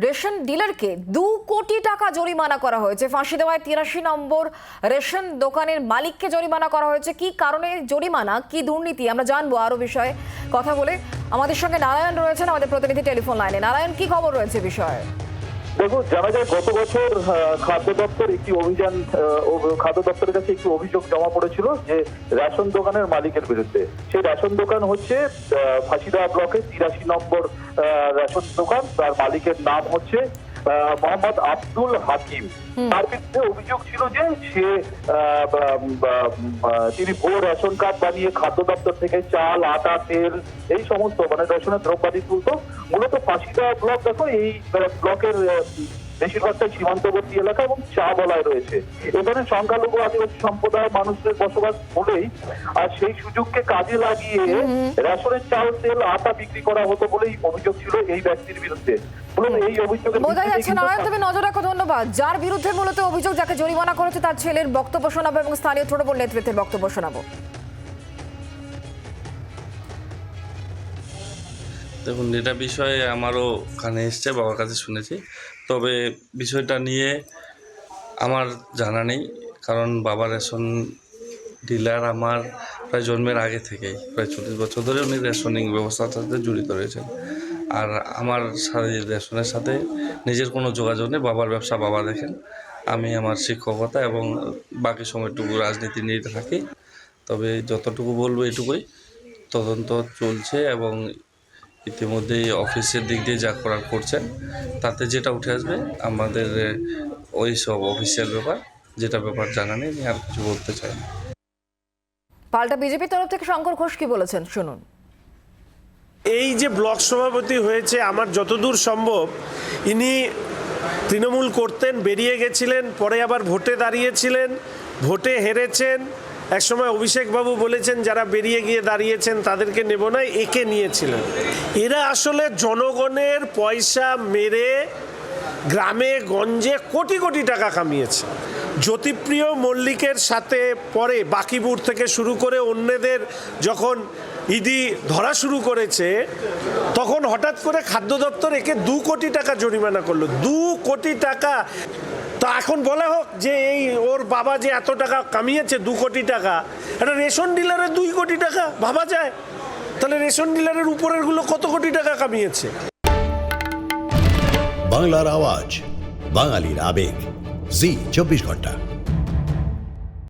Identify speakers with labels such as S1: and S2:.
S1: Ration ডিলারকে 2 কোটি টাকা জরিমানা করা হয়েছে। ফাঁসি দেওয়ায় 83 নম্বর রেশন দোকানের মালিককে জরিমানা করা হয়েছে। কি কারণে জরিমানা, কি দুর্নীতি, আমরা জানবো আরো বিষয়ে কথা বলে। আমাদের সঙ্গে নারায়ণ রয়েছেন, আমাদের প্রতিনিধি টেলিফোন লাইনে। নারায়ণ, কি খবর রয়েছে বিষয়ে?
S2: দেখুন, জানা যায় গত বছর খাদ্য দপ্তর একটি অভিযান, খাদ্য দপ্তরের কাছে একটি অভিযোগ জমা পড়েছিল যে রেশন দোকানের মালিকের বিরুদ্ধে। সেই রেশন দোকান হচ্ছে ফাঁসিদা ব্লকের 83 নম্বর রেশন দোকান। তার মালিকের নাম হচ্ছে মোহাম্মদ আব্দুল হাকিম। তার বিরুদ্ধে অভিযোগ ছিল যে তিনি ভুয়ো রেশন কার্ড বানিয়ে খাদ্য দপ্তর থেকে চাল, আটা, তেল এই সমস্ত রেশনের দ্রব্যাদি তুলত। মূলত ফাঁসিদা ব্লক, দেখো এই ব্লকের বেশিরভাগটাই সীমান্তবর্তী এলাকা এবং চা বলায় রয়েছে। এখানে সংখ্যালঘু আদিবাসী সম্প্রদায়ের মানুষদের বসবাস বলেই আর সেই সুযোগকে কাজে লাগিয়ে রেশনের চাল, তেল, আটা বিক্রি করা হতো বলেই অভিযোগ ছিল এই ব্যক্তির বিরুদ্ধে। এই অভিযোগের
S1: বোঝা যাচ্ছে নারায়ণ, তুমি নজর রাখো। ধন্যবাদ। যার বিরুদ্ধে মূলত অভিযোগ, যাকে জরিমানা করেছে, তার ছেলের বক্তব্য শোনাবো এবং স্থানীয় তৃণমূল নেতৃত্বের বক্তব্য শোনাবো।
S3: দেখুন, এটা বিষয়ে আমারও কানে এসছে, বাবার কাছে শুনেছি। তবে বিষয়টা নিয়ে আমার জানা নেই, কারণ বাবা রেশন ডিলার আমার প্রায় জন্মের আগে থেকেই, প্রায় 40 বছর ধরে উনি রেশনিং ব্যবস্থার সাথে জড়িত রয়েছেন। আর আমার রেশনের সাথে নিজের কোনো যোগাযোগ নেই। বাবার ব্যবসা বাবা দেখেন, আমি আমার শিক্ষকতা এবং বাকি সময়টুকু রাজনীতি নিয়ে থাকি। তবে যতটুকু বলবো এটুকুই, তদন্ত চলছে এবং ইতিমধ্যেই অফিসের দিক দিয়ে যা করার করছেন, তাতে যেটা উঠে আসবে আমাদের ওই সব অফিসিয়াল ব্যাপার, যেটা ব্যাপার জানা নেই, আমি আর কিছু বলতে চাই না।
S1: পাল্টা বিজেপির তরফ থেকে শঙ্কর ঘোষ কি বলেছেন, শুনুন।
S4: এই যে ব্লক সভাপতি হয়েছে, আমার যতদূর সম্ভব ইনি তৃণমূল করতেন, বেরিয়ে গেছিলেন, পরে আবার ভোটে দাঁড়িয়েছিলেন, ভোটে হেরেছেন। একসময় অভিষেকবাবু বলেছেন যারা বেরিয়ে গিয়ে দাঁড়িয়েছেন তাদেরকে নেব না, একে নিয়েছিলেন। এরা আসলে জনগণের পয়সা মেরে গ্রামে গঞ্জে কোটি কোটি টাকা কামিয়েছে। জ্যোতিপ্রিয় মল্লিকের সাথে পরে বাকিপুর থেকে শুরু করে অন্যদের যখন ইডি ধরা শুরু করেছে, তখন হঠাৎ করে খাদ্য দপ্তর একে 2 কোটি টাকা জরিমানা করলো। 2 কোটি টাকা। তা এখন বলা হোক যে এই ওর বাবা যে এত টাকা কামিয়েছে, 2 কোটি টাকা, একটা রেশন ডিলারের 2 কোটি টাকা ভাবা যায়? তাহলে রেশন ডিলারের উপরের গুলো কত কোটি টাকা কামিয়েছে?
S5: বাংলার আওয়াজ, বাঙালির আবেগ, জি 24 ঘন্টা।